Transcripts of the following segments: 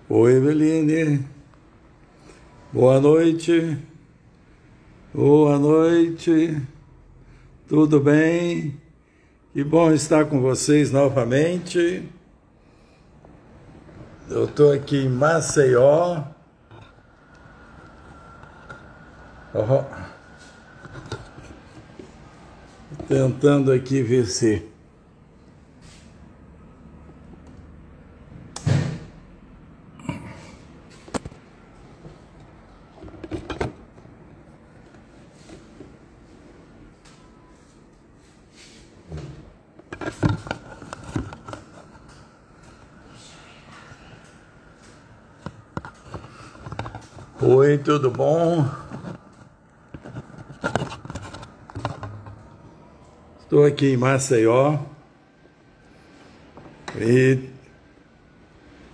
Oi, Eveline. Boa noite. Boa noite. Tudo bem? Que bom estar com vocês novamente. Eu estou aqui em Maceió. Tentando aqui ver se... Oi, tudo bom? Estou aqui em Maceió e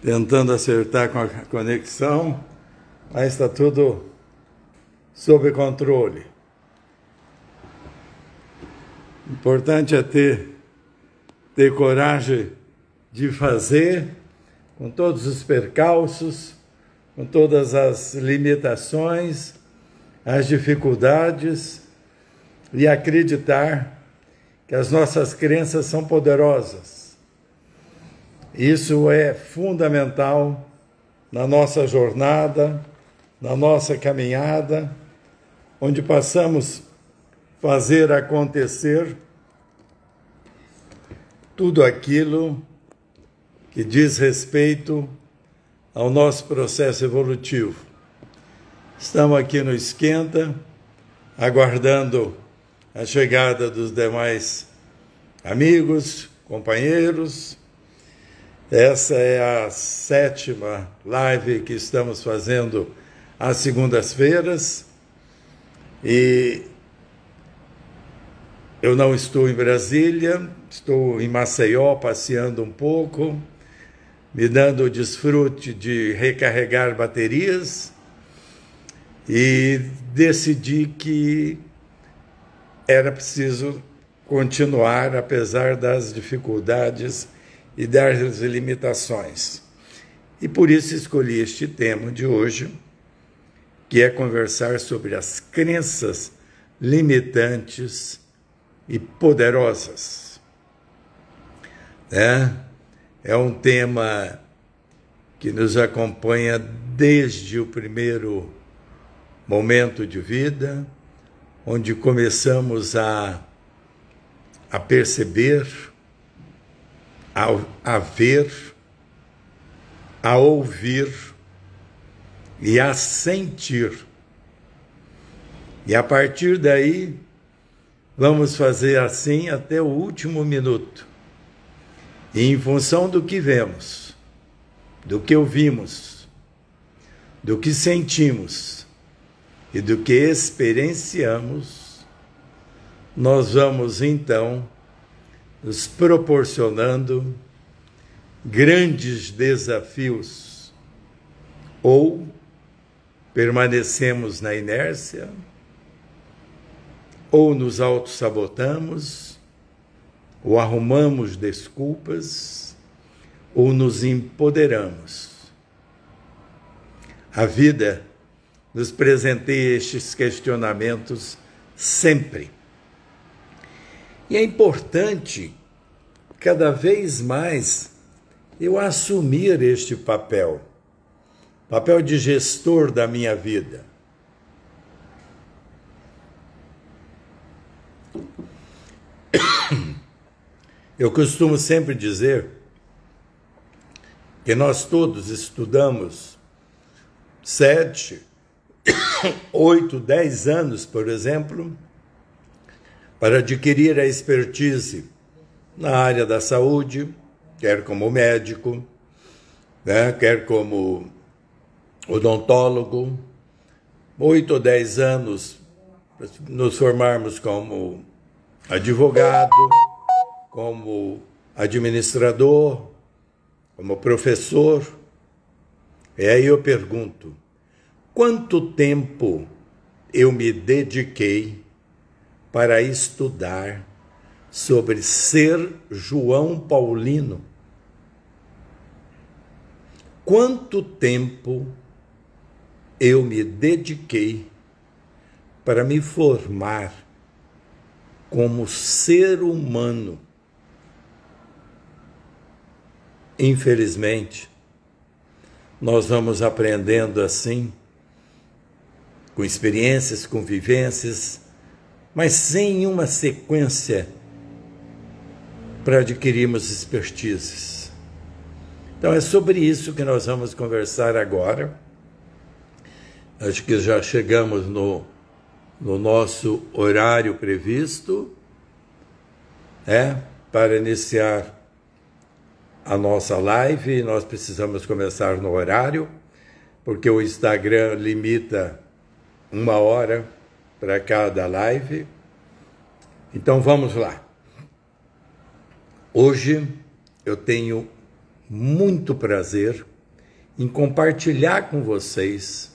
tentando acertar com a conexão, mas está tudo sob controle. O importante é ter coragem de fazer, com todos os percalços, com todas as limitações, as dificuldades, e acreditar que as nossas crenças são poderosas. Isso é fundamental na nossa jornada, na nossa caminhada, onde passamos a fazer acontecer tudo aquilo que diz respeito ao nosso processo evolutivo. Estamos aqui no Esquenta, aguardando a chegada dos demais amigos, companheiros. Essa é a 7ª live que estamos fazendo às segundas-feiras. E eu não estou em Brasília, estou em Maceió passeando um pouco, me dando o desfrute de recarregar baterias, e decidi que era preciso continuar, apesar das dificuldades e das limitações. E por isso escolhi este tema de hoje, que é conversar sobre as crenças limitantes e poderosas. É um tema que nos acompanha desde o primeiro momento de vida, onde começamos a perceber, a ver, a ouvir e a sentir. E a partir daí, vamos fazer assim até o último minuto. E em função do que vemos, do que ouvimos, do que sentimos e do que experienciamos, nós vamos então nos proporcionando grandes desafios, ou permanecemos na inércia, ou nos autossabotamos, ou arrumamos desculpas, ou nos empoderamos. A vida nos presenteia estes questionamentos sempre. E é importante, cada vez mais, eu assumir este papel de gestor da minha vida. Eu costumo sempre dizer que nós todos estudamos 7, 8, 10 anos, por exemplo, para adquirir a expertise na área da saúde, quer como médico, quer como odontólogo, 8 ou 10 anos para nos formarmos como advogado, como administrador, como professor. E aí eu pergunto, quanto tempo eu me dediquei para estudar sobre ser João Paulino? quanto tempo eu me dediquei para me formar como ser humano. Infelizmente, nós vamos aprendendo assim, com experiências, com vivências, mas sem uma sequência para adquirirmos expertises. Então é sobre isso que nós vamos conversar agora. Acho que já chegamos no nosso horário previsto, para iniciar a nossa live. Nós precisamos começar no horário, porque o Instagram limita 1 hora para cada live. Então vamos lá. Hoje eu tenho muito prazer em compartilhar com vocês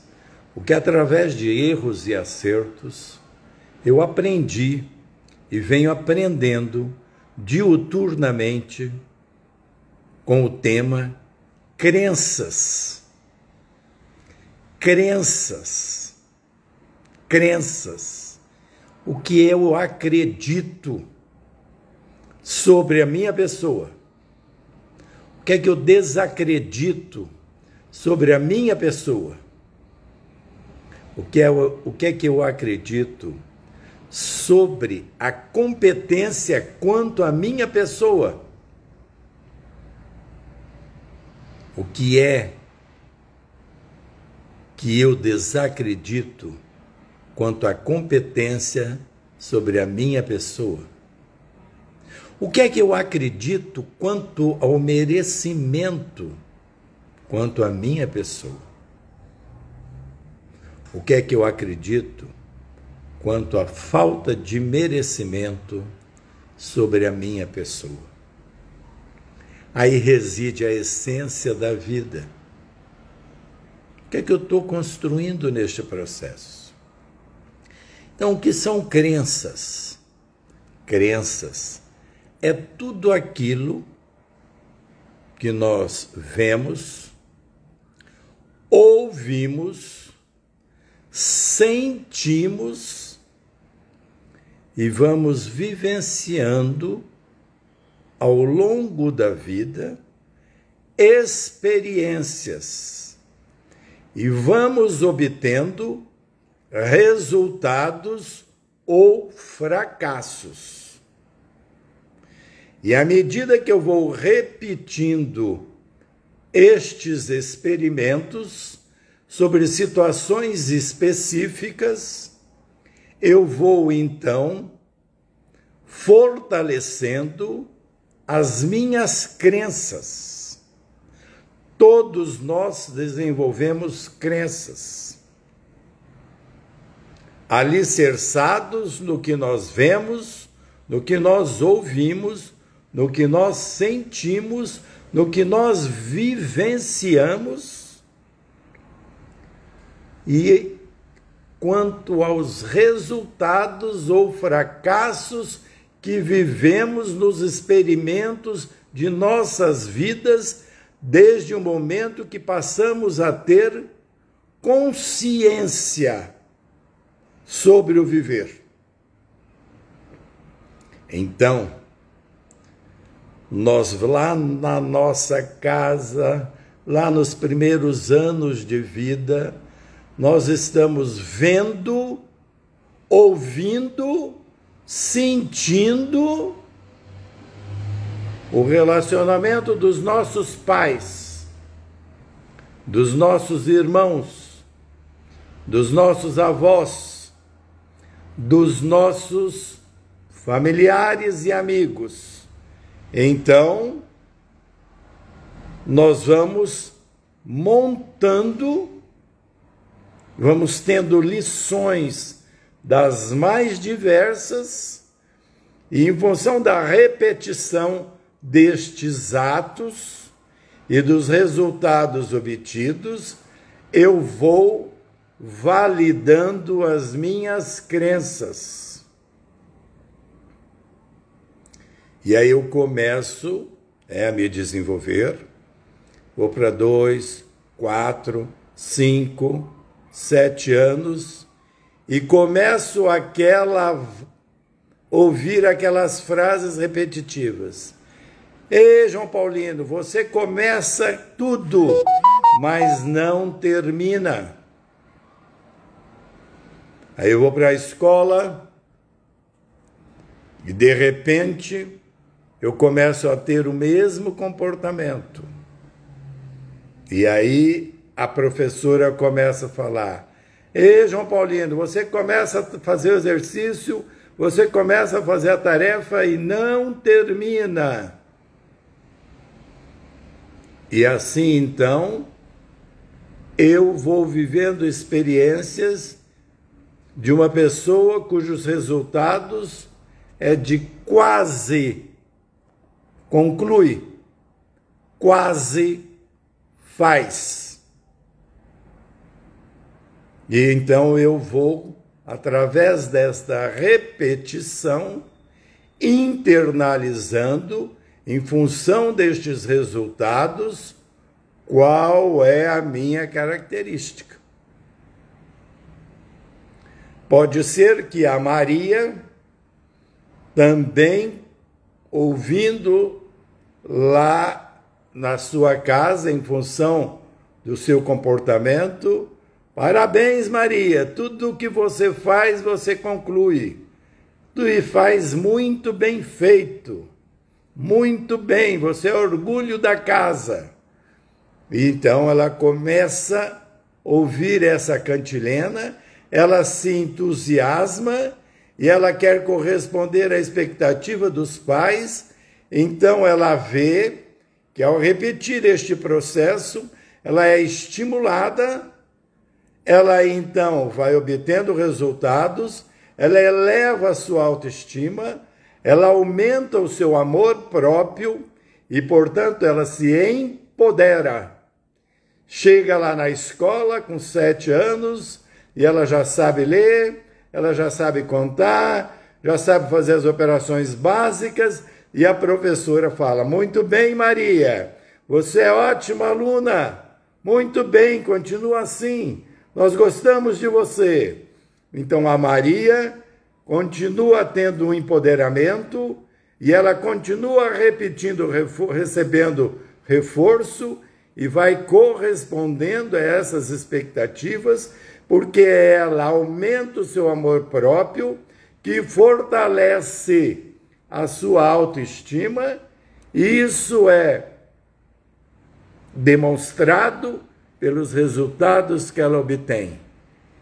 o que, através de erros e acertos, eu aprendi e venho aprendendo diuturnamente com o tema crenças. Crenças. Crenças. O que eu acredito sobre a minha pessoa. O que é que eu desacredito sobre a minha pessoa. O que é que eu acredito sobre a competência quanto à minha pessoa? O que é que eu desacredito quanto à competência sobre a minha pessoa? O que é que eu acredito quanto ao merecimento quanto à minha pessoa? O que é que eu acredito quanto à falta de merecimento sobre a minha pessoa? Aí reside a essência da vida. O que é que eu estou construindo neste processo? Então, o que são crenças? Crenças é tudo aquilo que nós vemos, ouvimos, sentimos e vamos vivenciando ao longo da vida experiências e vamos obtendo resultados ou fracassos. E à medida que eu vou repetindo estes experimentos sobre situações específicas, eu vou então fortalecendo as minhas crenças. Todos nós desenvolvemos crenças, alicerçados no que nós vemos, no que nós ouvimos, no que nós sentimos, no que nós vivenciamos. E quanto aos resultados ou fracassos que vivemos nos experimentos de nossas vidas, desde o momento que passamos a ter consciência sobre o viver. Então, nós lá na nossa casa, lá nos primeiros anos de vida, nós estamos vendo, ouvindo, sentindo o relacionamento dos nossos pais, dos nossos irmãos, dos nossos avós, dos nossos familiares e amigos. Então, nós vamos montando, vamos tendo lições das mais diversas, e em função da repetição destes atos e dos resultados obtidos, eu vou validando as minhas crenças. E aí eu começo a me desenvolver, vou para 2, 4, 5, 7 anos e começo ouvir aquelas frases repetitivas. Ei, João Paulino, você começa tudo, mas não termina. Aí eu vou para a escola e, de repente, eu começo a ter o mesmo comportamento. E aí a professora começa a falar: ei, João Paulino, você começa a fazer o exercício, você começa a fazer a tarefa e não termina. E assim, então, eu vou vivendo experiências de uma pessoa cujos resultados é de quase conclui, quase faz. E então eu vou, através desta repetição, internalizando, em função destes resultados, qual é a minha característica. Pode ser que a Maria, também ouvindo lá na sua casa, em função do seu comportamento, parabéns, Maria, tudo o que você faz, você conclui. E faz muito bem feito. Muito bem, você é orgulho da casa. E então ela começa a ouvir essa cantilena, ela se entusiasma e ela quer corresponder à expectativa dos pais. Então ela vê que ao repetir este processo, ela é estimulada, ela então vai obtendo resultados, ela eleva a sua autoestima, ela aumenta o seu amor próprio e, portanto, ela se empodera. Chega lá na escola com 7 anos e ela já sabe ler, ela já sabe contar, já sabe fazer as operações básicas e a professora fala: muito bem, Maria, você é ótima aluna, muito bem, continua assim, nós gostamos de você. Então a Maria continua tendo um empoderamento e ela continua repetindo, recebendo reforço e vai correspondendo a essas expectativas, porque ela aumenta o seu amor próprio, que fortalece a sua autoestima, e isso é demonstrado pelos resultados que ela obtém.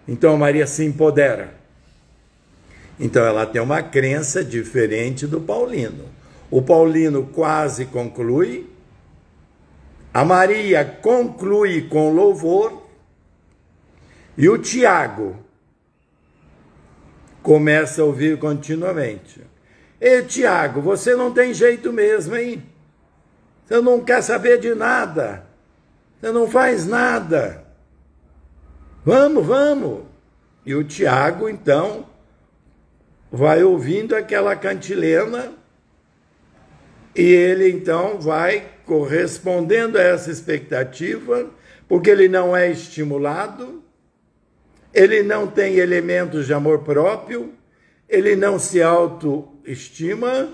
Então a Maria se empodera. Então ela tem uma crença diferente do Paulino. O Paulino quase conclui, a Maria conclui com louvor, e o Tiago começa a ouvir continuamente: ei, Tiago, você não tem jeito mesmo, hein? Você não quer saber de nada, você não faz nada. Vamos, vamos. E o Tiago, então, vai ouvindo aquela cantilena e ele, então, vai correspondendo a essa expectativa, porque ele não é estimulado, ele não tem elementos de amor próprio, ele não se autoestima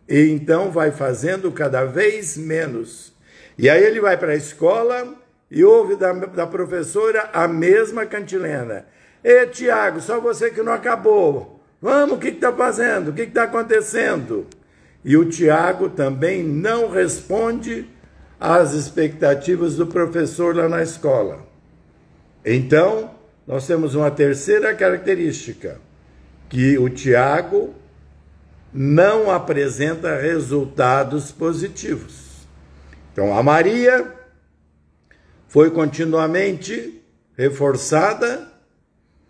e, então, vai fazendo cada vez menos. E aí ele vai para a escola e ouve da professora a mesma cantilena: ei, Tiago, só você que não acabou. Vamos, o que está fazendo? O que está acontecendo? E o Tiago também não responde às expectativas do professor lá na escola. Então, nós temos uma terceira característica, que o Tiago não apresenta resultados positivos. Então, a Maria foi continuamente reforçada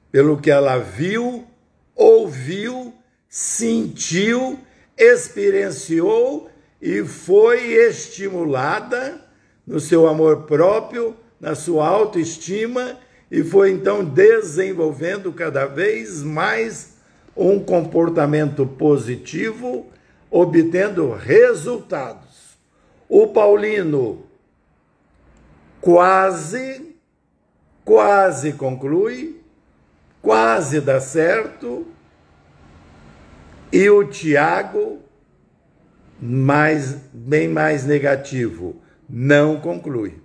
pelo que ela viu, ouviu, sentiu, experienciou e foi estimulada no seu amor próprio, na sua autoestima, e foi então desenvolvendo cada vez mais um comportamento positivo, obtendo resultados. O Paulino, quase conclui, quase dá certo, e o Tiago, bem mais negativo, não conclui.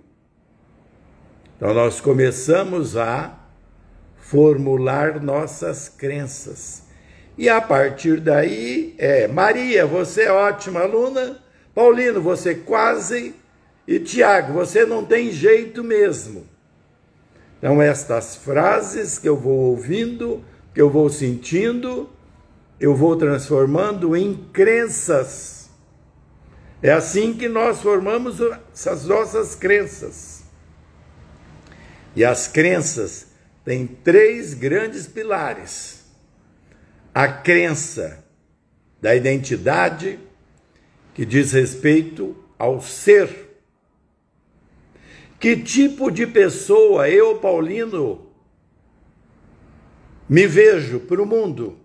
Então nós começamos a formular nossas crenças. E a partir daí Maria, você é ótima aluna, Paulino, você quase, e Tiago, você não tem jeito mesmo. Então estas frases que eu vou ouvindo, que eu vou sentindo, eu vou transformando em crenças. É assim que nós formamos essas nossas crenças. E as crenças têm 3 grandes pilares. A crença da identidade, que diz respeito ao ser. Que tipo de pessoa eu, Paulino, me vejo para o mundo?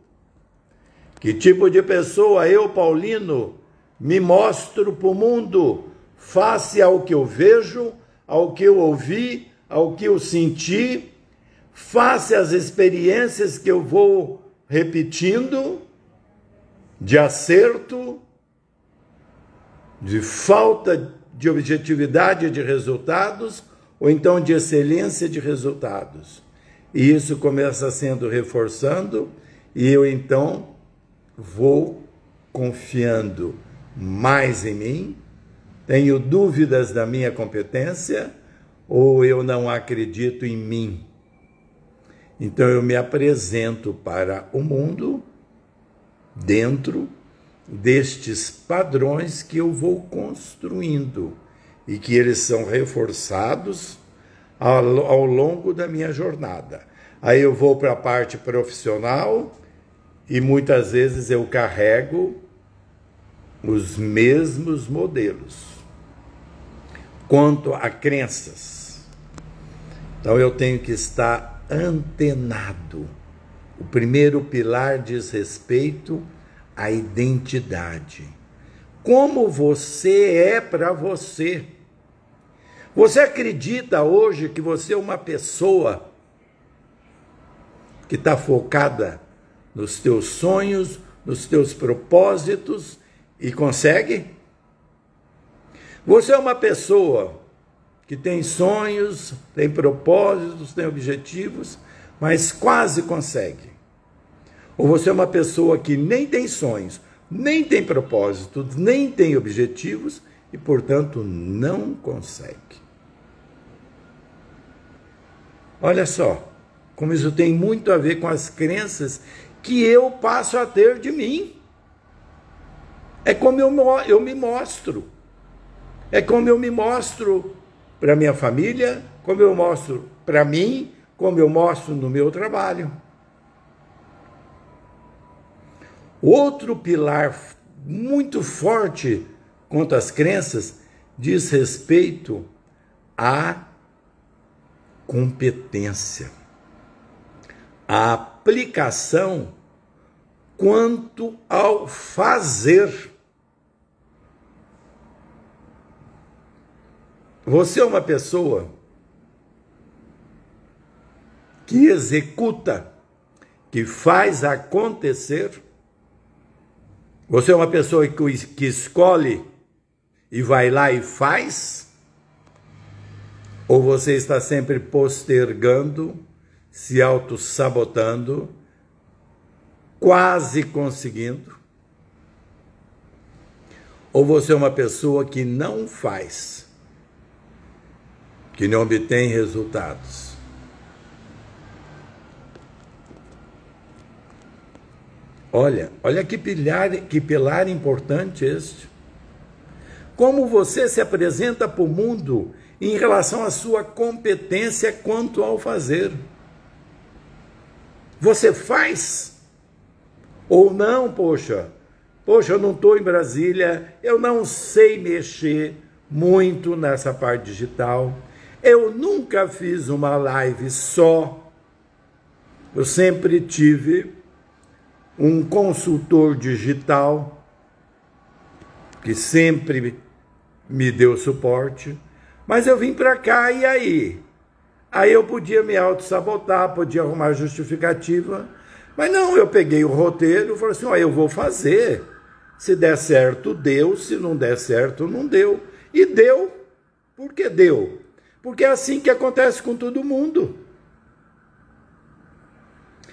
Que tipo de pessoa eu, Paulino, me mostro para o mundo, face ao que eu vejo, ao que eu ouvi, ao que eu senti, face às experiências que eu vou repetindo, de acerto, de falta de objetividade de resultados, ou então de excelência de resultados. E isso começa sendo reforçando, e eu então vou confiando mais em mim, tenho dúvidas da minha competência, ou eu não acredito em mim. Então eu me apresento para o mundo dentro destes padrões que eu vou construindo e que eles são reforçados ao longo da minha jornada. Aí eu vou para a parte profissional e muitas vezes eu carrego os mesmos modelos. Quanto a crenças, então eu tenho que estar antenado. O primeiro pilar diz respeito à identidade. Como você é para você. Você acredita hoje que você é uma pessoa que está focada nos teus sonhos, nos teus propósitos e consegue? Você é uma pessoa que tem sonhos, tem propósitos, tem objetivos, mas quase consegue. Ou você é uma pessoa que nem tem sonhos, nem tem propósitos, nem tem objetivos e, portanto, não consegue. Olha só, como isso tem muito a ver com as crenças que eu passo a ter de mim. É como eu me mostro. É como eu me mostro para minha família, como eu mostro para mim, como eu mostro no meu trabalho. Outro pilar muito forte quanto às crenças diz respeito à competência, à aplicação quanto ao fazer. Você é uma pessoa que executa, que faz acontecer. Você é uma pessoa que escolhe e vai lá e faz? Ou você está sempre postergando, se auto-sabotando, quase conseguindo? Ou você é uma pessoa que não faz, que não obtém resultados? Olha que pilar importante este. Como você se apresenta para o mundo em relação à sua competência quanto ao fazer. Você faz? Ou não, poxa, eu não estou em Brasília, eu não sei mexer muito nessa parte digital, eu nunca fiz uma live só, eu sempre tive um consultor digital que sempre me deu suporte, Mas eu vim para cá e aí? Aí eu podia me auto-sabotar, podia arrumar justificativa. Mas não, eu peguei o roteiro e falei assim, ó, eu vou fazer. Se der certo, deu. Se não der certo, não deu. E deu. Por que deu? Porque é assim que acontece com todo mundo.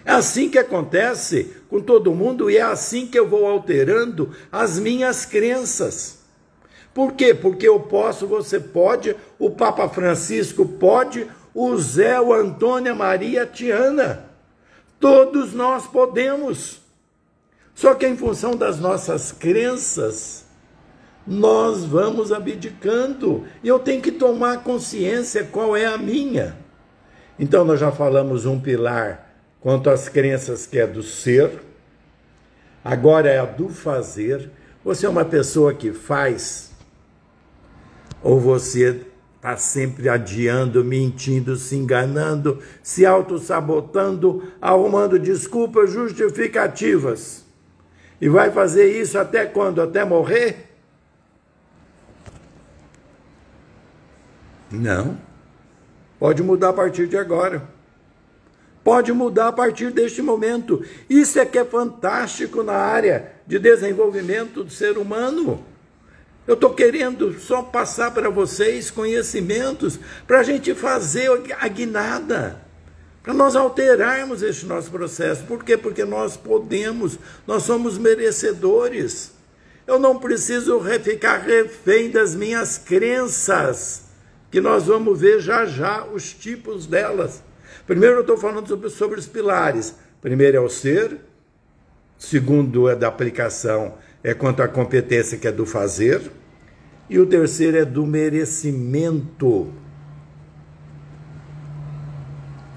É assim que acontece com todo mundo e é assim que eu vou alterando as minhas crenças. Por quê? Porque eu posso, você pode, o Papa Francisco pode, o Zé, o Antônio, a Maria, a Tiana. Todos nós podemos. Só que em função das nossas crenças, nós vamos abdicando. E eu tenho que tomar consciência qual é a minha. Então nós já falamos um pilar quanto às crenças que é do ser. Agora é a do fazer. Você é uma pessoa que faz? Ou você está sempre adiando, mentindo, se enganando, se auto-sabotando, arrumando desculpas justificativas? E vai fazer isso até quando? Até morrer? Não. Pode mudar a partir de agora. Pode mudar a partir deste momento. Isso é que é fantástico na área de desenvolvimento do ser humano. Eu estou querendo só passar para vocês conhecimentos para a gente fazer a guinada, para nós alterarmos este nosso processo. Por quê? Porque nós podemos, nós somos merecedores. Eu não preciso ficar refém das minhas crenças, que nós vamos ver já já os tipos delas. Primeiro eu estou falando sobre os pilares. Primeiro é o ser, segundo é da aplicação, é quanto à competência, que é do fazer, e o terceiro é do merecimento.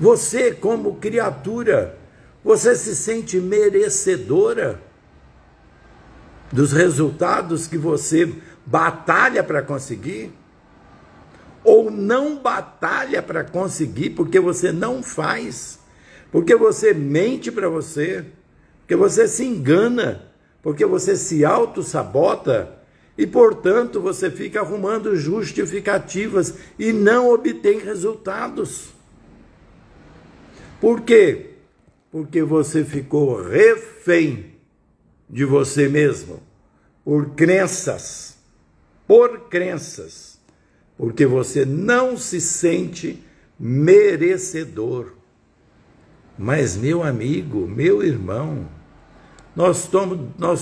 Você, como criatura, você se sente merecedora dos resultados que você batalha para conseguir? Ou não batalha para conseguir porque você não faz, porque você mente para você, porque você se engana, porque você se auto-sabota e, portanto, você fica arrumando justificativas e não obtém resultados. Por quê? Porque você ficou refém de você mesmo, por crenças, porque você não se sente merecedor. Mas, meu amigo, meu irmão, nós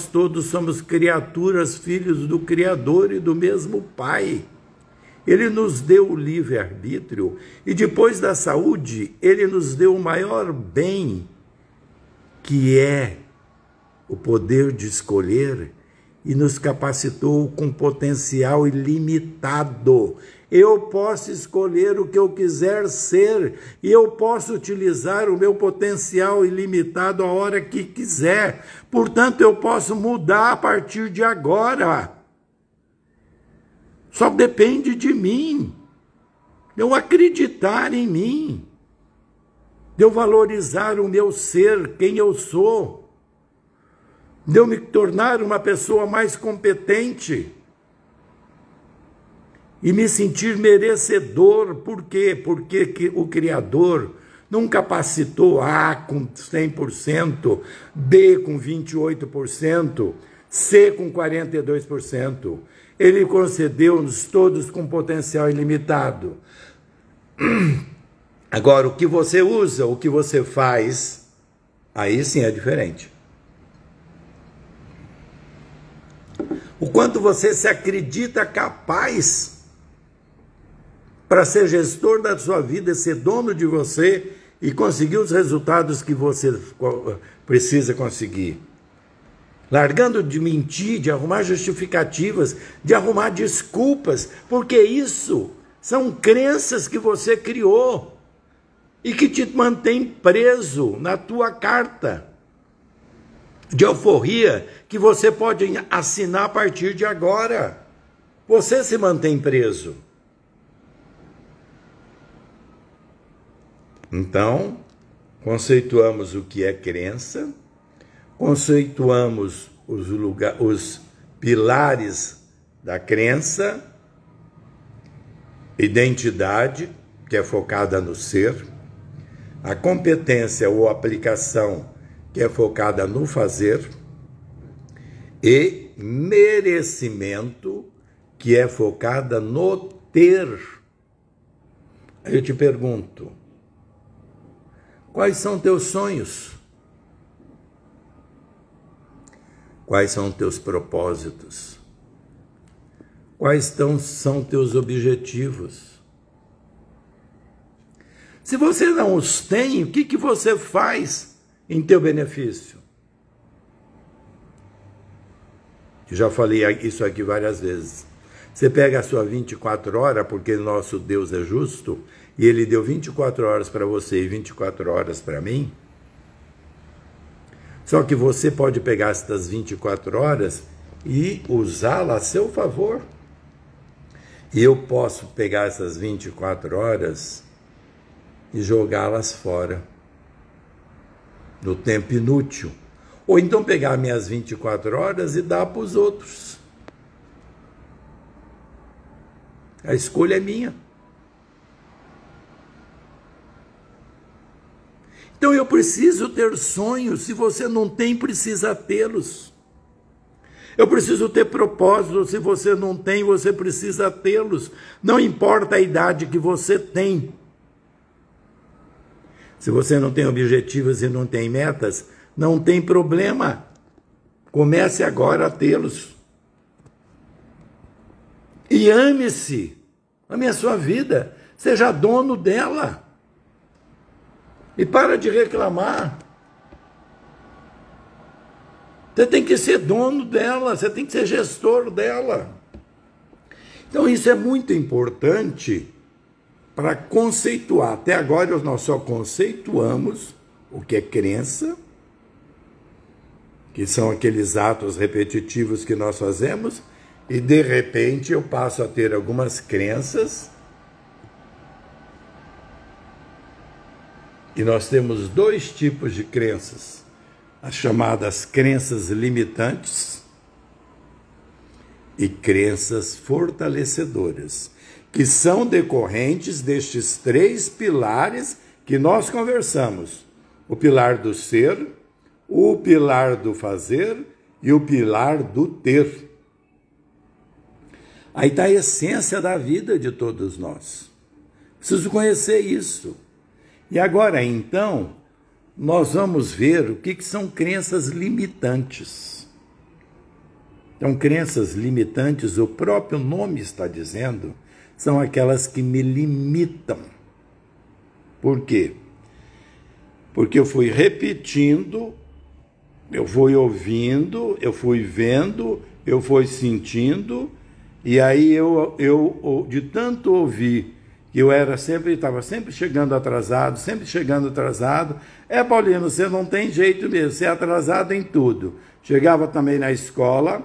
todos somos criaturas, filhos do Criador e do mesmo Pai. Ele nos deu o livre-arbítrio e depois da saúde, ele nos deu o maior bem, que é o poder de escolher, e nos capacitou com potencial ilimitado. Eu posso escolher o que eu quiser ser e eu posso utilizar o meu potencial ilimitado a hora que quiser. Portanto, eu posso mudar a partir de agora. Só depende de mim, de eu acreditar em mim, de eu valorizar o meu ser, quem eu sou, de eu me tornar uma pessoa mais competente e me sentir merecedor. Por quê? Porque o Criador não capacitou A com 100%, B com 28%, C com 42%. Ele concedeu-nos todos com potencial ilimitado. Agora, o que você usa, o que você faz, aí sim é diferente. O quanto você se acredita capaz para ser gestor da sua vida, ser dono de você e conseguir os resultados que você precisa conseguir. Largando de mentir, de arrumar justificativas, de arrumar desculpas, porque isso são crenças que você criou e que te mantém preso na tua carta de alforria que você pode assinar a partir de agora. Você se mantém preso. Então, conceituamos o que é crença, conceituamos os pilares da crença identidade, que é focada no ser, a competência ou aplicação, que é focada no fazer, e merecimento, que é focada no ter. Aí eu te pergunto, quais são teus sonhos? Quais são teus propósitos? Quais são teus objetivos? Se você não os tem, o que você faz em teu benefício? Eu já falei isso aqui várias vezes. Você pega a sua 24 horas, porque nosso Deus é justo, e Ele deu 24 horas para você e 24 horas para mim. Só que você pode pegar essas 24 horas e usá-las a seu favor. E eu posso pegar essas 24 horas e jogá-las fora, no tempo inútil. Ou então pegar minhas 24 horas e dar para os outros. A escolha é minha. Então eu preciso ter sonhos. Se você não tem, precisa tê-los. Eu preciso ter propósitos. Se você não tem, você precisa tê-los. Não importa a idade que você tem. Se você não tem objetivos e não tem metas, não tem problema. Comece agora a tê-los. E ame-se. Ame a sua vida. Seja dono dela. E para de reclamar. Você tem que ser dono dela. Você tem que ser gestor dela. Então isso é muito importante para conceituar. Até agora nós só conceituamos o que é crença, que são aqueles atos repetitivos que nós fazemos, e de repente eu passo a ter algumas crenças. E nós temos dois tipos de crenças, as chamadas crenças limitantes e crenças fortalecedoras, que são decorrentes destes três pilares que nós conversamos: o pilar do ser, o pilar do fazer e o pilar do ter. Aí está a essência da vida de todos nós. Preciso conhecer isso. E agora, então, nós vamos ver o que são crenças limitantes. Então, crenças limitantes, o próprio nome está dizendo, são aquelas que me limitam. Por quê? Porque eu fui repetindo, eu fui ouvindo, eu fui vendo, eu fui sentindo, e aí eu de tanto ouvir, que eu estava sempre chegando atrasado. Paulino, você não tem jeito mesmo, você é atrasado em tudo. Chegava também na escola,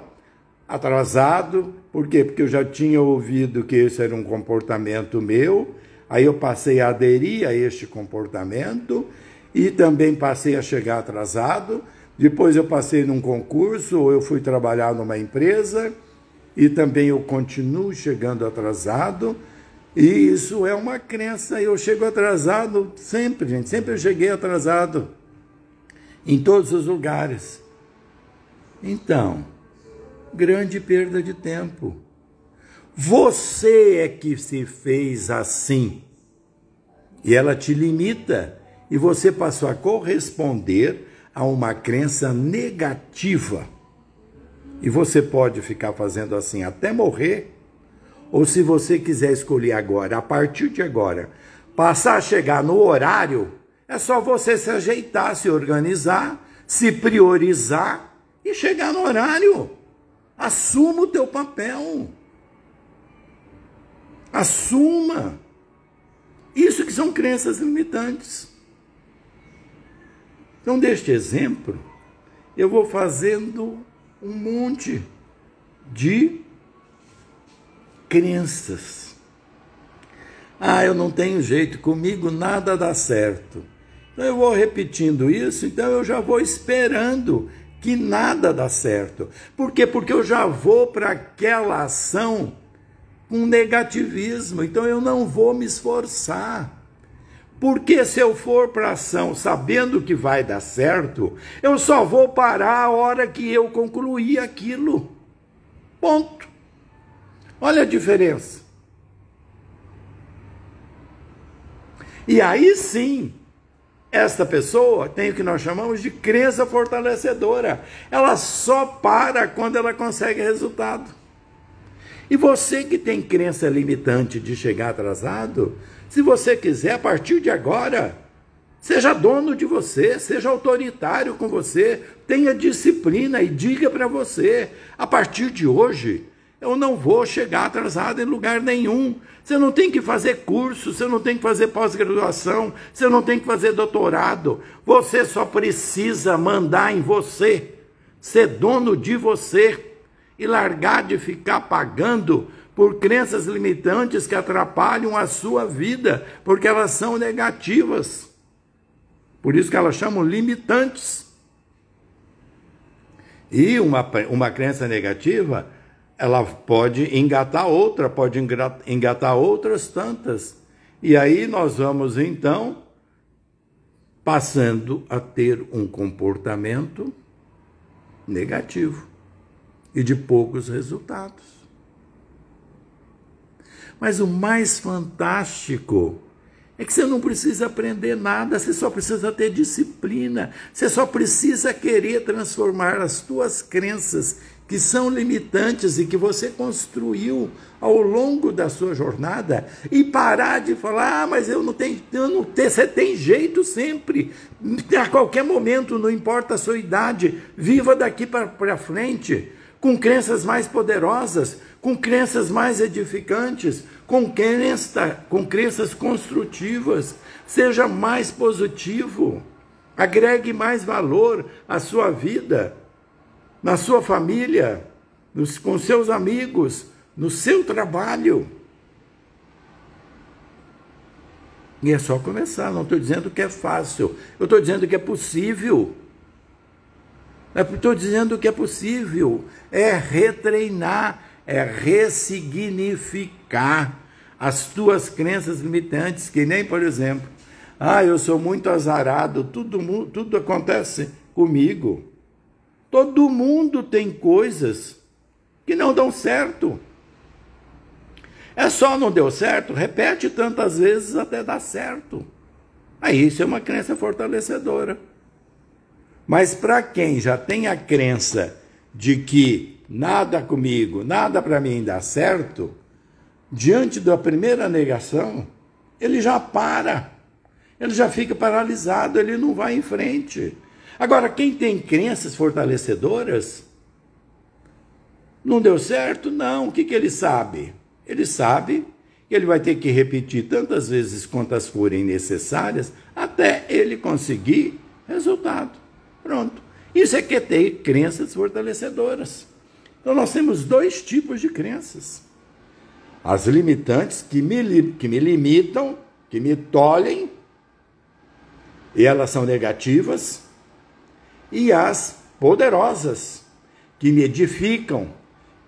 atrasado, por quê? Porque eu já tinha ouvido que esse era um comportamento meu, aí eu passei a aderir a este comportamento, e também passei a chegar atrasado. Depois eu passei num concurso, ou eu fui trabalhar numa empresa, e também eu continuo chegando atrasado. E isso é uma crença. Eu chego atrasado sempre, gente. Sempre eu cheguei atrasado. Em todos os lugares. Então, grande perda de tempo. Você é que se fez assim. E ela te limita. E você passou a corresponder a uma crença negativa. E você pode ficar fazendo assim até morrer. Ou se você quiser escolher agora, a partir de agora, passar a chegar no horário, é só você se ajeitar, se organizar, se priorizar e chegar no horário. Assuma o teu papel. Assuma. Isso que são crenças limitantes. Então, deste exemplo, eu vou fazendo um monte de crenças. Eu não tenho jeito, comigo nada dá certo. Então eu vou repetindo isso, então eu já vou esperando que nada dá certo. Por quê? Porque eu já vou para aquela ação com negativismo. Então eu não vou me esforçar. Porque se eu for para a ação sabendo que vai dar certo, eu só vou parar a hora que eu concluir aquilo. Ponto. Olha a diferença. E aí sim, esta pessoa tem o que nós chamamos de crença fortalecedora. Ela só para quando ela consegue resultado. E você que tem crença limitante de chegar atrasado, se você quiser, a partir de agora, seja dono de você, seja autoritário com você, tenha disciplina e diga para você, a partir de hoje, eu não vou chegar atrasado em lugar nenhum. Você não tem que fazer curso, você não tem que fazer pós-graduação, você não tem que fazer doutorado. Você só precisa mandar em você, ser dono de você e largar de ficar pagando por crenças limitantes que atrapalham a sua vida, porque elas são negativas. Por isso que elas chamam limitantes. E uma crença negativa, ela pode engatar outra, pode engatar outras tantas. E aí nós vamos, então, passando a ter um comportamento negativo e de poucos resultados. Mas o mais fantástico é que você não precisa aprender nada, você só precisa ter disciplina, você só precisa querer transformar as tuas crenças que são limitantes e que você construiu ao longo da sua jornada e parar de falar, mas você tem jeito sempre, a qualquer momento, não importa a sua idade, viva daqui para frente, com crenças mais poderosas, com crenças mais edificantes, com crenças construtivas. Seja mais positivo, agregue mais valor à sua vida, na sua família, com seus amigos, no seu trabalho. E é só começar, não estou dizendo que é fácil, eu estou dizendo que é possível. Estou dizendo que é possível, é retreinar, é ressignificar as tuas crenças limitantes, que nem, por exemplo, eu sou muito azarado, tudo acontece comigo. Todo mundo tem coisas que não dão certo. É só não deu certo, repete tantas vezes até dar certo. Aí isso é uma crença fortalecedora. Mas para quem já tem a crença de que nada comigo, nada para mim dá certo, diante da primeira negação, ele já para, ele já fica paralisado, ele não vai em frente. Agora, quem tem crenças fortalecedoras, não deu certo? Não. O que ele sabe? Ele sabe que ele vai ter que repetir tantas vezes quantas forem necessárias até ele conseguir resultado. Pronto. Isso é que é ter crenças fortalecedoras. Então, nós temos dois tipos de crenças. As limitantes, que me limitam, que me tolhem, e elas são negativas, e as poderosas, que me edificam,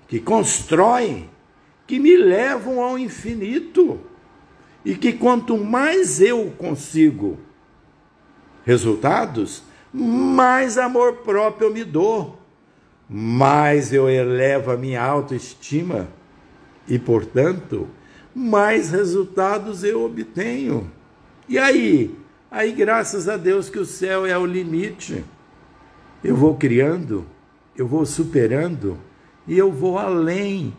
que constroem, que me levam ao infinito, e que quanto mais eu consigo resultados, mais amor próprio eu me dou, mais eu elevo a minha autoestima e, portanto, mais resultados eu obtenho. E aí, graças a Deus que o céu é o limite. Eu vou criando, eu vou superando e eu vou além.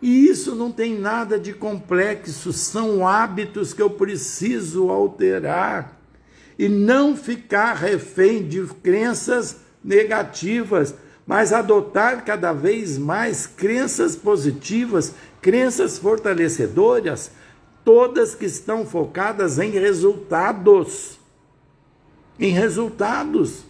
E isso não tem nada de complexo, são hábitos que eu preciso alterar. E não ficar refém de crenças negativas, mas adotar cada vez mais crenças positivas, crenças fortalecedoras, todas que estão focadas em resultados. Em resultados.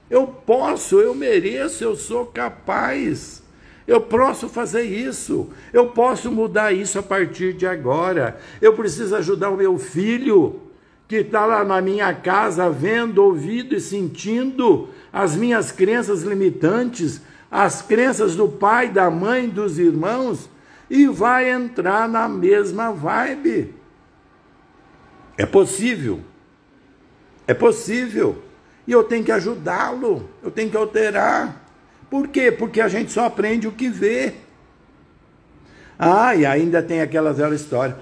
Eu posso, eu mereço, eu sou capaz. Eu posso fazer isso. Eu posso mudar isso a partir de agora. Eu preciso ajudar o meu filho, que está lá na minha casa, vendo, ouvindo e sentindo as minhas crenças limitantes, as crenças do pai, da mãe, dos irmãos, e vai entrar na mesma vibe. É possível. É possível. E eu tenho que ajudá-lo, eu tenho que alterar. Por quê? Porque a gente só aprende o que vê. E ainda tem aquela velha história.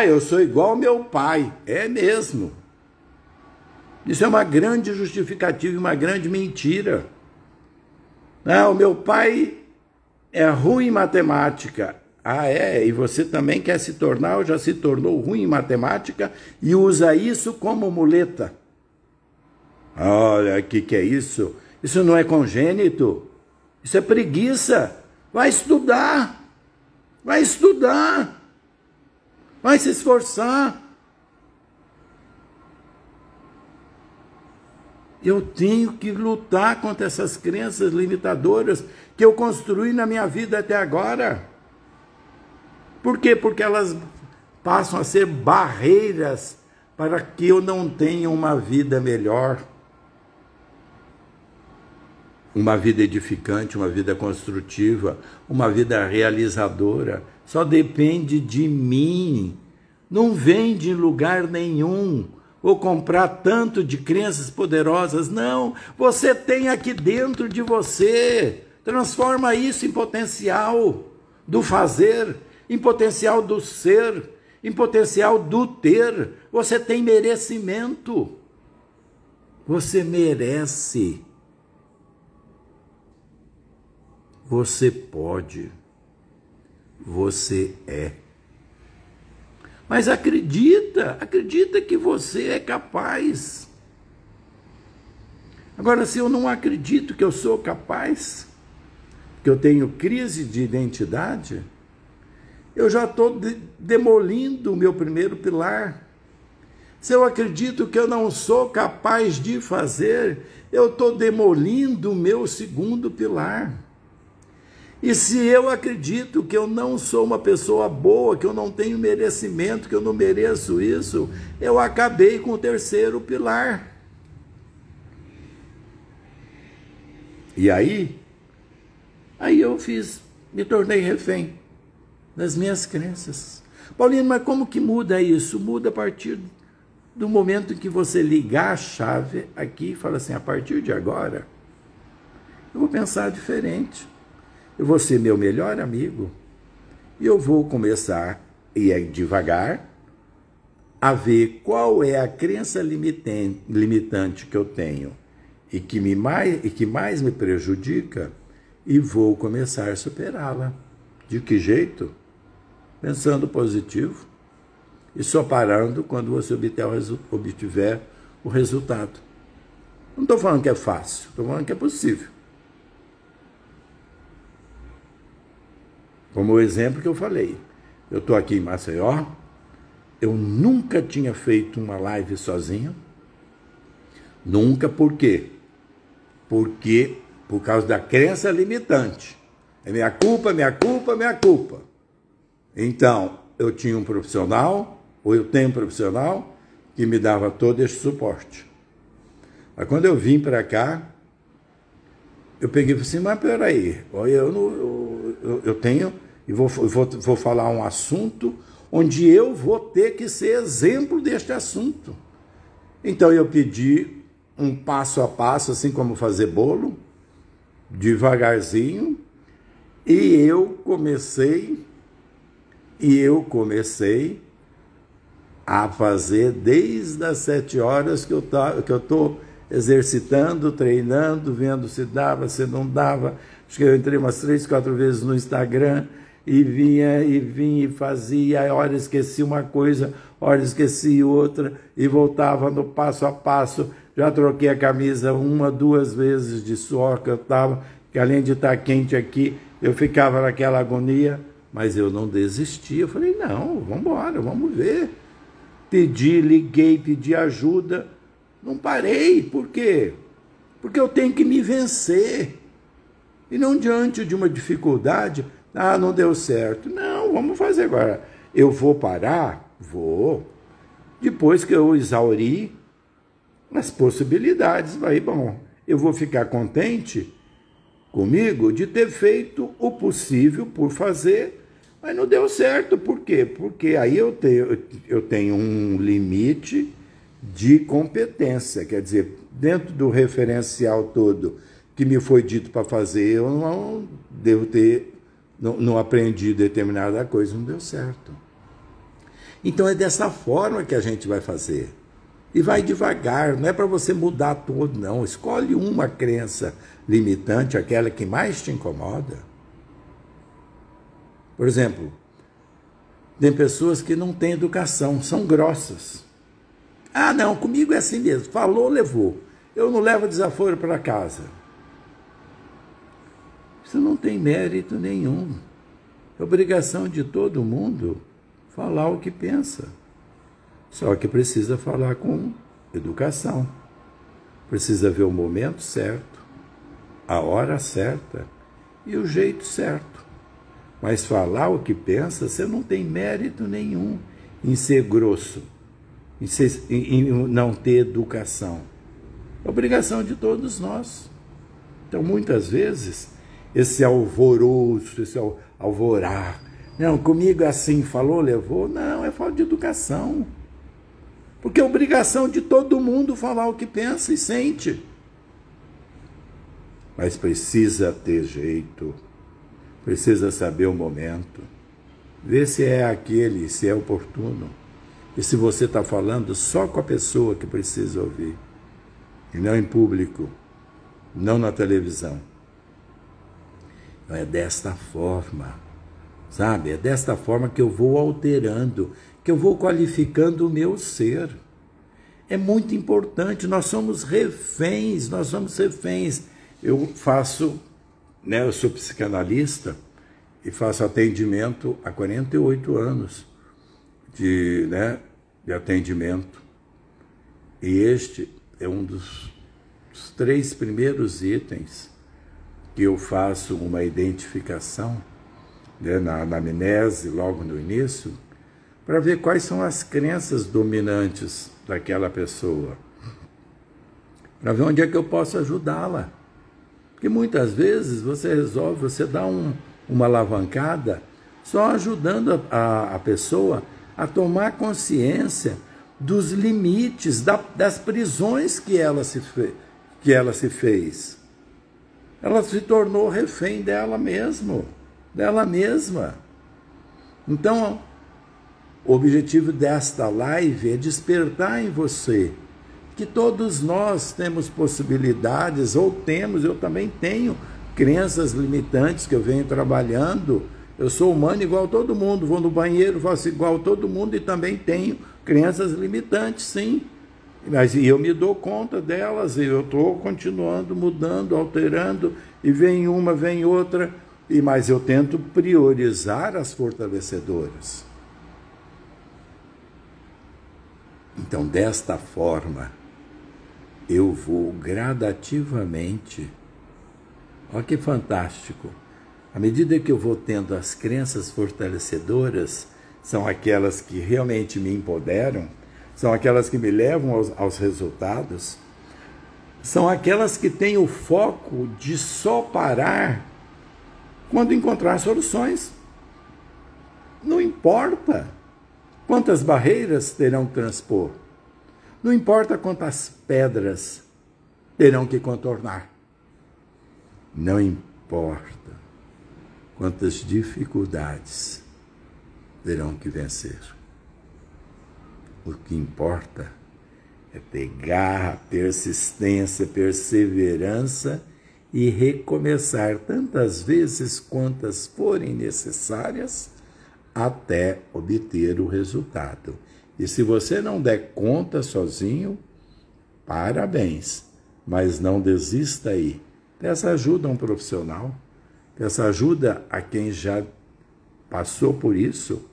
Eu sou igual ao meu pai. É mesmo. Isso é uma grande justificativa e uma grande mentira. O meu pai é ruim em matemática. E você também quer se tornar ou já se tornou ruim em matemática e usa isso como muleta. Olha, o que é isso? Isso não é congênito. Isso é preguiça. Vai estudar. Vai estudar. Vai se esforçar. Eu tenho que lutar contra essas crenças limitadoras que eu construí na minha vida até agora. Por quê? Porque elas passam a ser barreiras para que eu não tenha uma vida melhor. Uma vida edificante, uma vida construtiva, uma vida realizadora. Só depende de mim. Não vem de lugar nenhum. Ou comprar tanto de crenças poderosas. Não, você tem aqui dentro de você. Transforma isso em potencial do fazer, em potencial do ser, em potencial do ter. Você tem merecimento. Você merece. Você pode. Você é. Mas acredita que você é capaz. Agora, se eu não acredito que eu sou capaz, que eu tenho crise de identidade, eu já estou demolindo o meu primeiro pilar. Se eu acredito que eu não sou capaz de fazer, eu estou demolindo o meu segundo pilar. E se eu acredito que eu não sou uma pessoa boa, que eu não tenho merecimento, que eu não mereço isso, eu acabei com o terceiro pilar. E aí eu me tornei refém das minhas crenças. Paulino, mas como que muda isso? Muda a partir do momento em que você ligar a chave aqui e fala assim, a partir de agora, eu vou pensar diferente. Eu vou ser meu melhor amigo e eu vou começar, e é devagar, a ver qual é a crença limitante que eu tenho e que mais me prejudica e vou começar a superá-la. De que jeito? Pensando positivo e só parando quando você obtiver o resultado. Não estou falando que é fácil, estou falando que é possível. Como o exemplo que eu falei, eu estou aqui em Maceió, eu nunca tinha feito uma live sozinho, nunca, por quê? Porque, por causa da crença limitante, é minha culpa, minha culpa, minha culpa. Então, eu tinha um profissional, ou eu tenho um profissional, que me dava todo esse suporte. Mas quando eu vim para cá, eu peguei e falei assim, mas peraí, eu tenho, e vou falar um assunto onde eu vou ter que ser exemplo deste assunto. Então eu pedi um passo a passo, assim como fazer bolo, devagarzinho, e eu comecei a fazer desde as 7 horas que eu estou exercitando, treinando, vendo se dava, se não dava. Acho que eu entrei umas 3, 4 vezes no Instagram e vinha e fazia, hora esqueci uma coisa, hora esqueci outra e voltava no passo a passo. Já troquei a camisa 1, 2 vezes de suor que eu estava, que além de estar quente aqui, eu ficava naquela agonia, mas eu não desisti. Eu falei, não, vamos embora, vamos ver. Liguei, pedi ajuda. Não parei, por quê? Porque eu tenho que me vencer. E não diante de uma dificuldade, não deu certo. Não, vamos fazer agora. Eu vou parar? Vou. Depois que eu exaurir as possibilidades, aí, bom, eu vou ficar contente comigo de ter feito o possível por fazer, Mas não deu certo, por quê? Porque aí eu tenho um limite de competência, quer dizer, dentro do referencial todo que me foi dito para fazer, eu não devo ter, não aprendi determinada coisa, não deu certo. Então é dessa forma que a gente vai fazer. E vai devagar, não é para você mudar tudo, não. Escolhe uma crença limitante, aquela que mais te incomoda. Por exemplo, tem pessoas que não têm educação, são grossas. Ah, não, comigo é assim mesmo. Falou, levou. Eu não levo desaforo para casa. Isso não tem mérito nenhum. É obrigação de todo mundo falar o que pensa. Só que precisa falar com educação. Precisa ver o momento certo, a hora certa e o jeito certo. Mas falar o que pensa, você não tem mérito nenhum em ser grosso, em não ter educação. É obrigação de todos nós. Então, muitas vezes, esse alvoroço, esse alvorar, não, comigo é assim, falou, levou, não, é falta de educação. Porque é obrigação de todo mundo falar o que pensa e sente. Mas precisa ter jeito, precisa saber o momento, ver se é aquele, se é oportuno. E se você está falando só com a pessoa que precisa ouvir, e não em público, não na televisão. Então é desta forma, sabe? É desta forma que eu vou alterando, que eu vou qualificando o meu ser. É muito importante, nós somos reféns, Eu faço, eu sou psicanalista e faço atendimento há 48 anos de atendimento. E este é um dos 3 primeiros itens que eu faço uma identificação, na anamnese, logo no início, para ver quais são as crenças dominantes daquela pessoa, para ver onde é que eu posso ajudá-la. Porque muitas vezes você dá uma alavancada só ajudando a pessoa a tomar consciência dos limites, das prisões que ela se fez. Ela se tornou refém dela mesma. Então, o objetivo desta live é despertar em você que todos nós temos possibilidades, eu também tenho crenças limitantes que eu venho trabalhando. Eu sou humano igual a todo mundo, vou no banheiro, faço igual a todo mundo e também tenho crenças limitantes, sim. Mas eu me dou conta delas e eu estou continuando, mudando, alterando, e vem uma, vem outra, mas eu tento priorizar as fortalecedoras. Então, desta forma, eu vou gradativamente, olha que fantástico, à medida que eu vou tendo as crenças fortalecedoras, são aquelas que realmente me empoderam, são aquelas que me levam aos resultados, são aquelas que têm o foco de só parar quando encontrar soluções. Não importa quantas barreiras terão que transpor, não importa quantas pedras terão que contornar, não importa quantas dificuldades terão que vencer. O que importa é ter garra, persistência, perseverança e recomeçar tantas vezes quantas forem necessárias até obter o resultado. E se você não der conta sozinho, parabéns, mas não desista aí. Peça ajuda a um profissional, peça ajuda a quem já passou por isso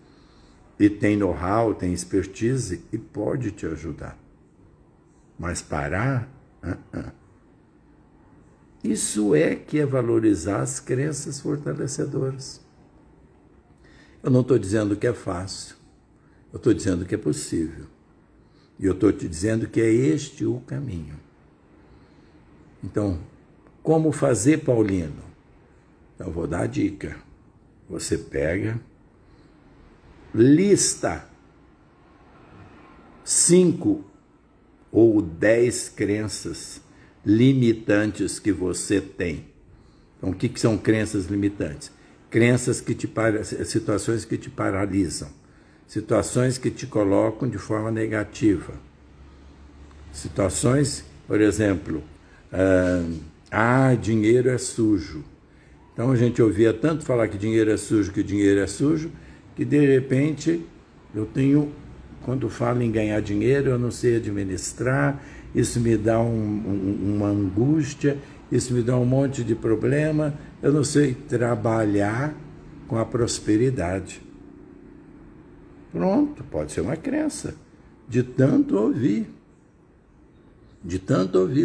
e tem know-how, tem expertise e pode te ajudar. Mas parar, isso é que é valorizar as crenças fortalecedoras. Eu não estou dizendo que é fácil, eu estou dizendo que é possível. E eu estou te dizendo que é este o caminho. Então, como fazer, Paulino? Eu vou dar a dica. Você pega lista 5 ou 10 crenças limitantes que você tem. Então, o que são crenças limitantes? Crenças situações que te paralisam, situações que te colocam de forma negativa. Situações, por exemplo, dinheiro é sujo. Então a gente ouvia tanto falar que dinheiro é sujo, que de repente quando falo em ganhar dinheiro, eu não sei administrar, isso me dá uma angústia, isso me dá um monte de problema, eu não sei trabalhar com a prosperidade. Pronto, pode ser uma crença, de tanto ouvir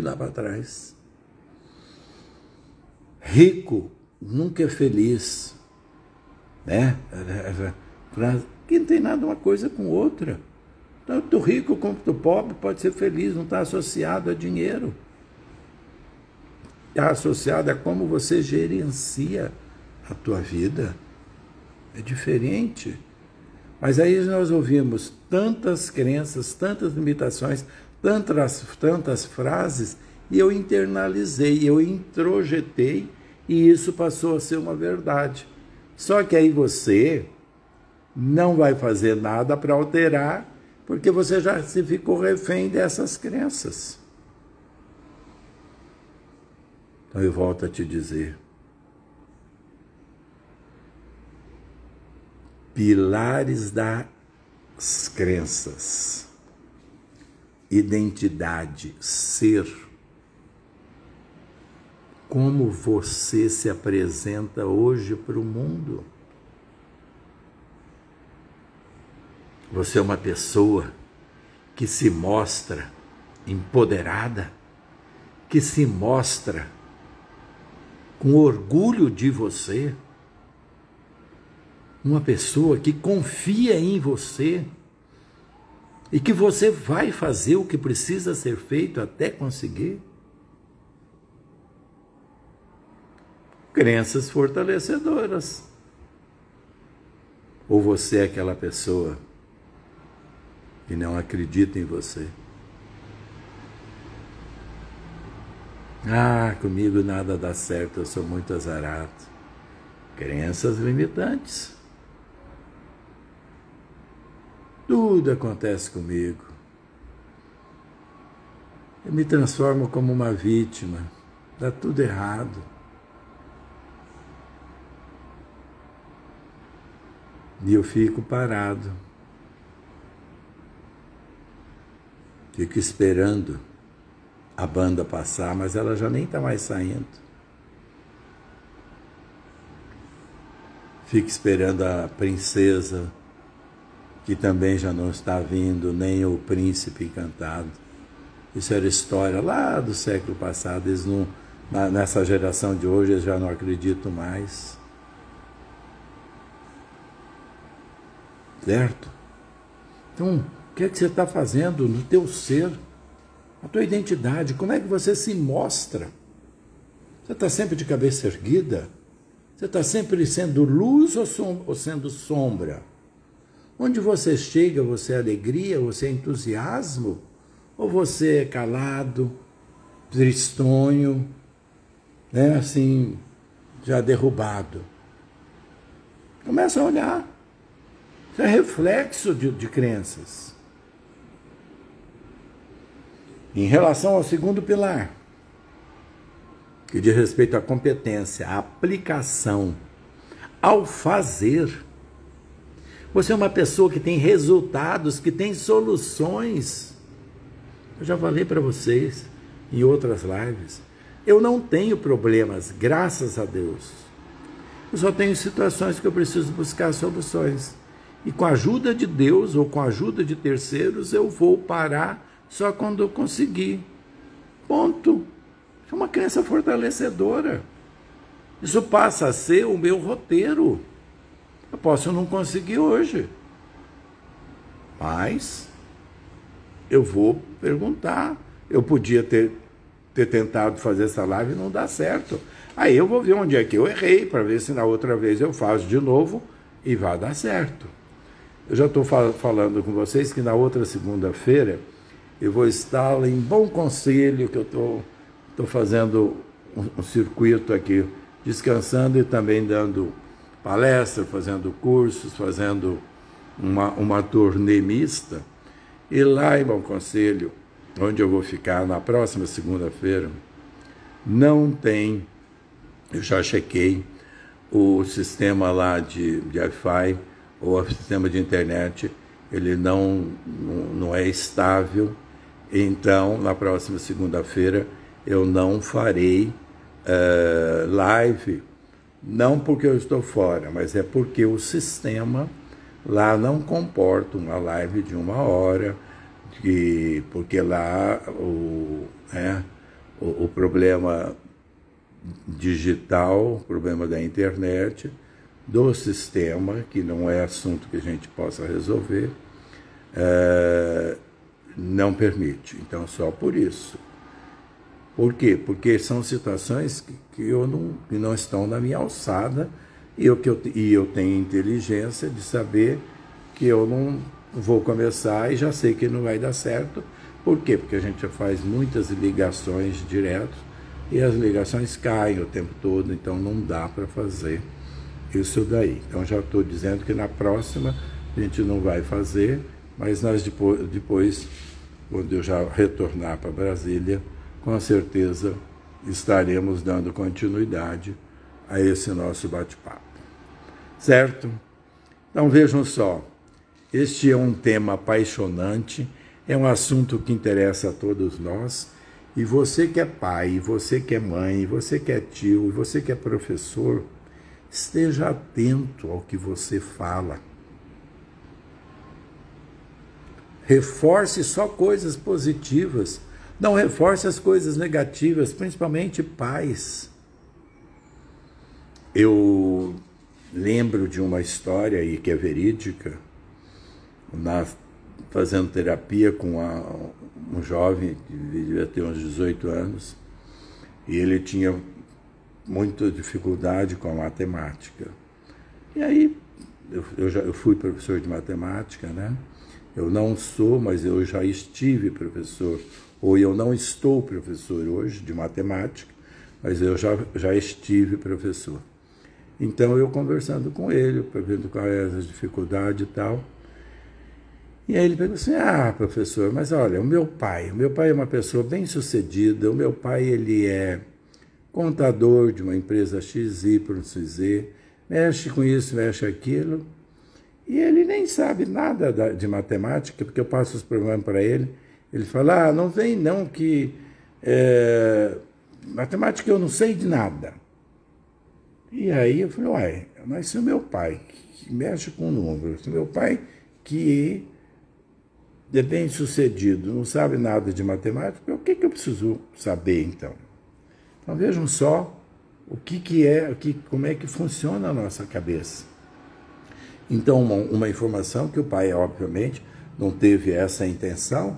lá para trás. Rico nunca é feliz, né? Que não tem nada uma coisa com outra. Tanto o rico quanto o pobre pode ser feliz, não está associado a dinheiro. Está associado a como você gerencia a tua vida. É diferente. Mas aí nós ouvimos tantas crenças, tantas limitações, tantas frases, e eu internalizei, eu introjetei, e isso passou a ser uma verdade. Só que aí você não vai fazer nada para alterar, porque você já se ficou refém dessas crenças. Então eu volto a te dizer, pilares das crenças, identidade, ser, como você se apresenta hoje para o mundo. Você é uma pessoa que se mostra empoderada, que se mostra com orgulho de você, uma pessoa que confia em você e que você vai fazer o que precisa ser feito até conseguir. Crenças fortalecedoras. Ou você é aquela pessoa que não acredita em você? Comigo nada dá certo, eu sou muito azarado. Crenças limitantes. Tudo acontece comigo. Eu me transformo como uma vítima. Dá tudo errado. E eu fico parado. Fico esperando a banda passar, mas ela já nem está mais saindo. Fico esperando a princesa, que também já não está vindo, nem o príncipe encantado. Isso era história lá do século passado. Eles não, nessa geração de hoje, eles já não acreditam mais. Certo? Então, o que é que você está fazendo no teu ser? A tua identidade, como é que você se mostra? Você está sempre de cabeça erguida? Você está sempre sendo luz ou sendo sombra? Onde você chega, você é alegria, você é entusiasmo? Ou você é calado, tristonho, né? Assim, já derrubado? Começa a olhar. Isso é reflexo de crenças. Em relação ao segundo pilar, que diz respeito à competência, à aplicação, ao fazer. Você é uma pessoa que tem resultados, que tem soluções. Eu já falei para vocês em outras lives. Eu não tenho problemas, graças a Deus. Eu só tenho situações que eu preciso buscar soluções. E com a ajuda de Deus ou com a ajuda de terceiros, eu vou parar só quando eu conseguir. Ponto. É uma crença fortalecedora. Isso passa a ser o meu roteiro. Eu posso não conseguir hoje, mas eu vou perguntar. Eu podia ter tentado fazer essa live e não dá certo. Aí eu vou ver onde é que eu errei, para ver se na outra vez eu faço de novo e vai dar certo. eu já estou falando com vocês que na outra segunda-feira eu vou estar em Bom Conselho, que eu estou fazendo um circuito aqui, descansando e também dando palestra, fazendo cursos, fazendo uma turnê mista. E lá em Bom Conselho, onde eu vou ficar na próxima segunda-feira, não tem, eu já chequei, o sistema lá de Wi-Fi ou o sistema de internet, ele não é estável. Então, na próxima segunda-feira, eu não farei live, não porque eu estou fora, mas é porque o sistema lá não comporta uma live de 1 hora, porque lá o problema digital, o problema da internet, do sistema, que não é assunto que a gente possa resolver, não permite. Então, só por isso. Por quê? Porque são situações que não estão na minha alçada e eu tenho inteligência de saber que eu não vou começar e já sei que não vai dar certo. Por quê? Porque a gente já faz muitas ligações direto e as ligações caem o tempo todo, então não dá para fazer isso daí. Então já estou dizendo que na próxima a gente não vai fazer, mas nós depois, quando eu já retornar para Brasília, com certeza estaremos dando continuidade a esse nosso bate-papo. Certo? Então vejam só, este é um tema apaixonante, é um assunto que interessa a todos nós, e você que é pai, você que é mãe, você que é tio, você que é professor, esteja atento ao que você fala. Reforce só coisas positivas, não reforce as coisas negativas, principalmente pais. Eu lembro de uma história aí que é verídica, fazendo terapia com um jovem que devia ter uns 18 anos, e ele tinha muita dificuldade com a matemática. E aí, eu fui professor de matemática, né? Eu não sou, mas eu já estive professor, ou eu não estou professor hoje de matemática, mas eu já estive professor. Então, eu conversando com ele, vendo qual era a dificuldade e tal, e aí ele perguntou assim, professor, mas olha, o meu pai é uma pessoa bem-sucedida, o meu pai, ele é contador de uma empresa XYZ, mexe com isso, mexe aquilo, e ele nem sabe nada de matemática, porque eu passo os problemas para ele, ele fala, não vem não, que matemática eu não sei de nada. E aí eu falei, mas se o meu pai, que mexe com números, se o meu pai, que é bem sucedido, não sabe nada de matemática, o que eu preciso saber então? Então vejam só como é que funciona a nossa cabeça. Então uma informação que o pai, obviamente, não teve essa intenção,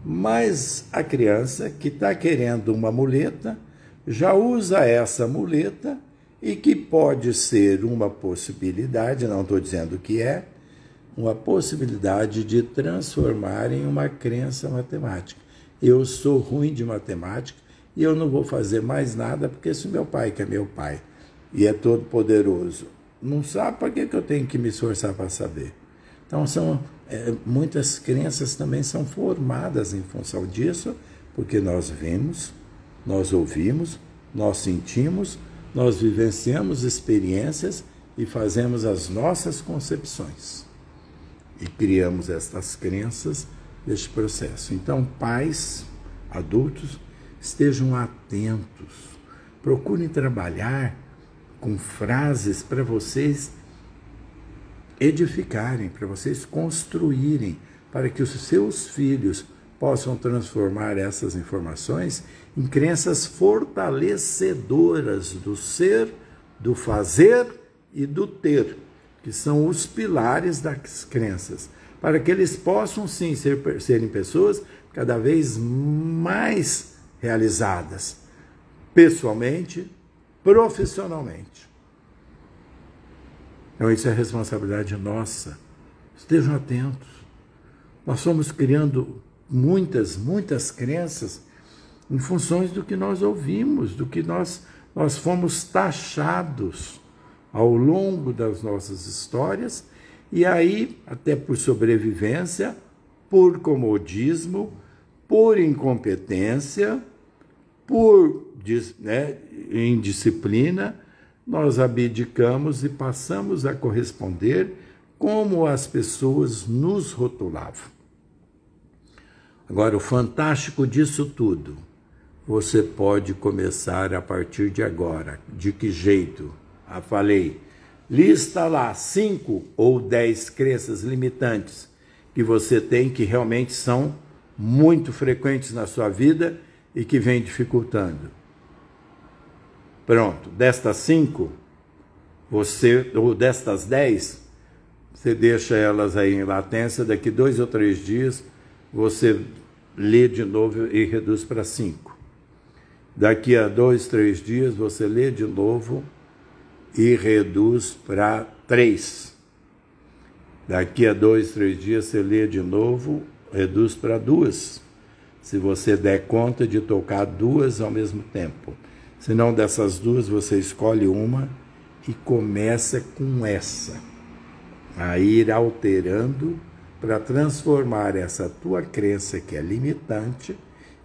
mas a criança que está querendo uma muleta, já usa essa muleta e que pode ser uma possibilidade, não estou dizendo que é, uma possibilidade de transformar em uma crença matemática. Eu sou ruim de matemática e eu não vou fazer mais nada porque se meu pai, que é meu pai, e é todo poderoso, não sabe, para que eu tenho que me esforçar para saber? Então, muitas crenças também são formadas em função disso, porque nós vemos, nós ouvimos, nós sentimos, nós vivenciamos experiências e fazemos as nossas concepções. E criamos estas crenças neste processo. Então, pais, adultos, estejam atentos. Procurem trabalhar com frases para vocês edificarem, para vocês construírem, para que os seus filhos possam transformar essas informações em crenças fortalecedoras do ser, do fazer e do ter, que são os pilares das crenças, para que eles possam, sim, serem pessoas cada vez mais realizadas, pessoalmente, profissionalmente. Então, isso é responsabilidade nossa, Estejam atentos. Nós somos criando muitas crenças em funções do que nós ouvimos, do que nós fomos taxados ao longo das nossas histórias, e aí, até por sobrevivência, por comodismo, por incompetência, por indisciplina, nós abdicamos e passamos a corresponder como as pessoas nos rotulavam. Agora, o fantástico disso tudo, você pode começar a partir de agora. De que jeito? Falei, lista lá 5 ou 10 crenças limitantes que você tem, que realmente são muito frequentes na sua vida e que vem dificultando. Pronto, destas 5, ou destas 10, você deixa elas aí em latência, daqui 2 ou 3 dias você lê de novo e reduz para 5. Daqui a 2, 3 dias você lê de novo e reduz para 3. Daqui a 2, 3 dias você lê de novo, reduz para 2. Se você der conta de tocar 2 ao mesmo tempo. Se não, dessas 2 você escolhe uma e começa com essa. A ir alterando para transformar essa tua crença que é limitante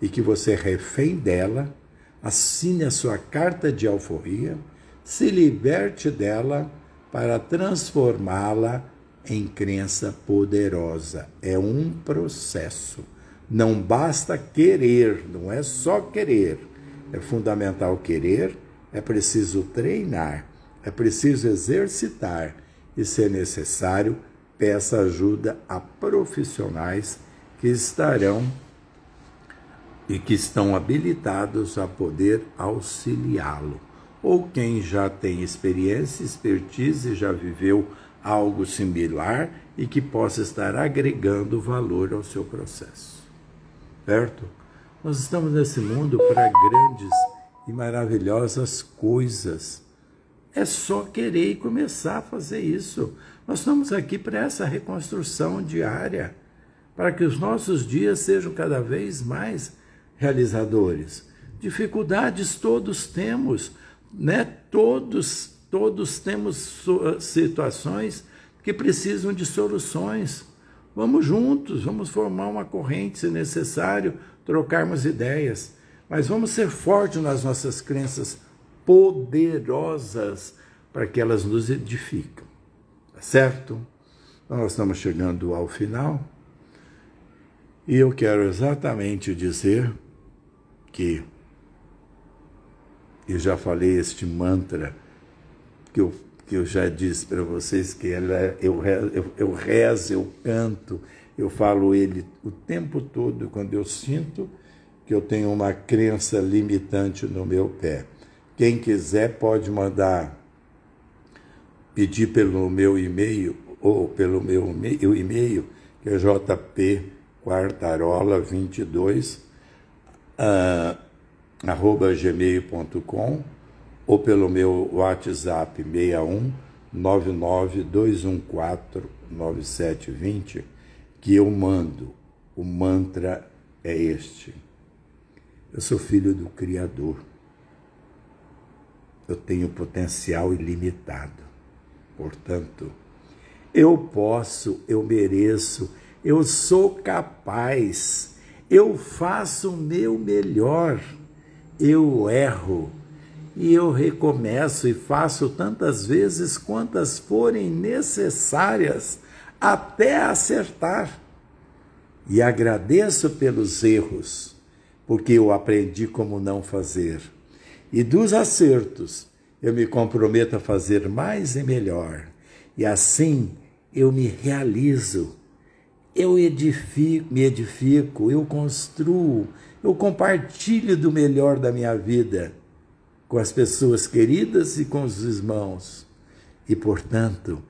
e que você é refém dela, assine a sua carta de alforria, se liberte dela para transformá-la em crença poderosa. É um processo. Não basta querer, não é só querer. É fundamental querer, é preciso treinar, é preciso exercitar e, se necessário, peça ajuda a profissionais que estarão e que estão habilitados a poder auxiliá-lo. Ou quem já tem experiência, expertise, já viveu algo similar e que possa estar agregando valor ao seu processo. Certo? Nós estamos nesse mundo para grandes e maravilhosas coisas. É só querer e começar a fazer isso. Nós estamos aqui para essa reconstrução diária, para que os nossos dias sejam cada vez mais realizadores. Dificuldades todos temos, né? Todos temos situações que precisam de soluções. Vamos juntos, vamos formar uma corrente, se necessário, trocarmos ideias. Mas vamos ser fortes nas nossas crenças poderosas para que elas nos edificam. Tá certo? Então, nós estamos chegando ao final. E eu quero exatamente dizer que eu já falei este mantra que eu já disse para vocês, que eu rezo, eu canto, eu falo ele o tempo todo quando eu sinto que eu tenho uma crença limitante no meu pé. Quem quiser pode mandar, pedir pelo meu e-mail, ou pelo meu e-mail, que é jpquartarola22, @gmail.com, ou pelo meu WhatsApp 61 992149720, que eu mando. O mantra é este: eu sou filho do Criador. Eu tenho potencial ilimitado. Portanto, eu posso, eu mereço, eu sou capaz, eu faço o meu melhor, eu erro e eu recomeço e faço tantas vezes quantas forem necessárias até acertar. E agradeço pelos erros, porque eu aprendi como não fazer. E dos acertos, eu me comprometo a fazer mais e melhor. E assim eu me realizo, eu me edifico, eu construo, eu compartilho do melhor da minha vida com as pessoas queridas e com os irmãos. E, portanto,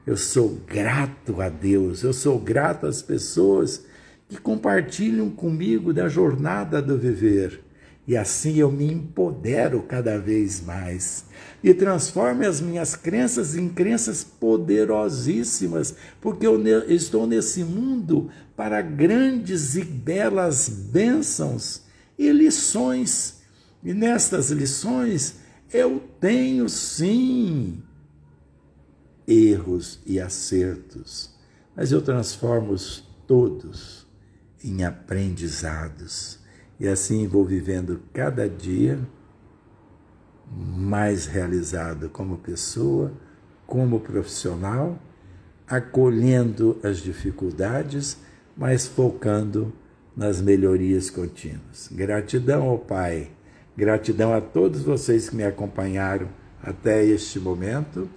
eu sou grato a Deus, eu sou grato às pessoas que compartilham comigo da jornada do viver. E assim eu me empodero cada vez mais. E transformo as minhas crenças em crenças poderosíssimas, porque eu estou nesse mundo para grandes e belas bênçãos e lições. E nestas lições eu tenho sim erros e acertos, mas eu transformo-os todos em aprendizados. E assim vou vivendo cada dia mais realizado como pessoa, como profissional, acolhendo as dificuldades, mas focando nas melhorias contínuas. Gratidão ao Pai, gratidão a todos vocês que me acompanharam até este momento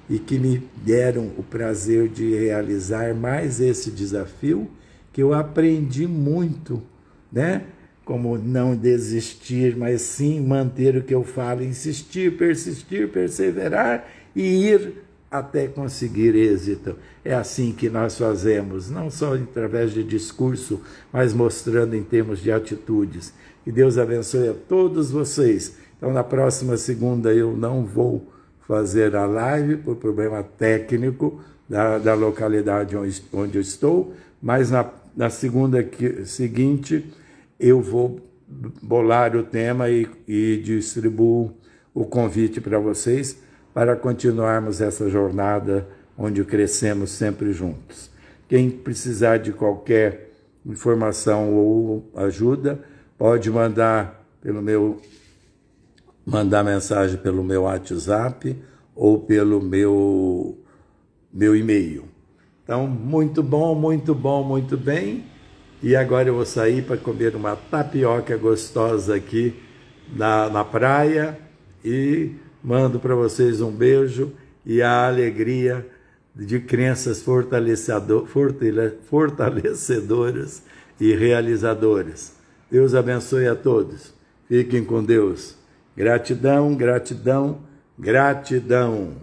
e que me deram o prazer de realizar mais esse desafio, que eu aprendi muito, né? Como não desistir, mas sim manter o que eu falo, insistir, persistir, perseverar e ir até conseguir êxito. É assim que nós fazemos, não só através de discurso, mas mostrando em termos de atitudes. Que Deus abençoe a todos vocês. Então, na próxima segunda eu não vou fazer a live por problema técnico da localidade onde eu estou, mas na segunda seguinte eu vou bolar o tema e distribuo o convite para vocês para continuarmos essa jornada onde crescemos sempre juntos. Quem precisar de qualquer informação ou ajuda, pode mandar mensagem pelo meu WhatsApp ou pelo meu e-mail. Então, muito bom, muito bom, muito bem. E agora eu vou sair para comer uma tapioca gostosa aqui na praia e mando para vocês um beijo e a alegria de crenças fortalecedoras e realizadoras. Deus abençoe a todos. Fiquem com Deus. Gratidão, gratidão, gratidão.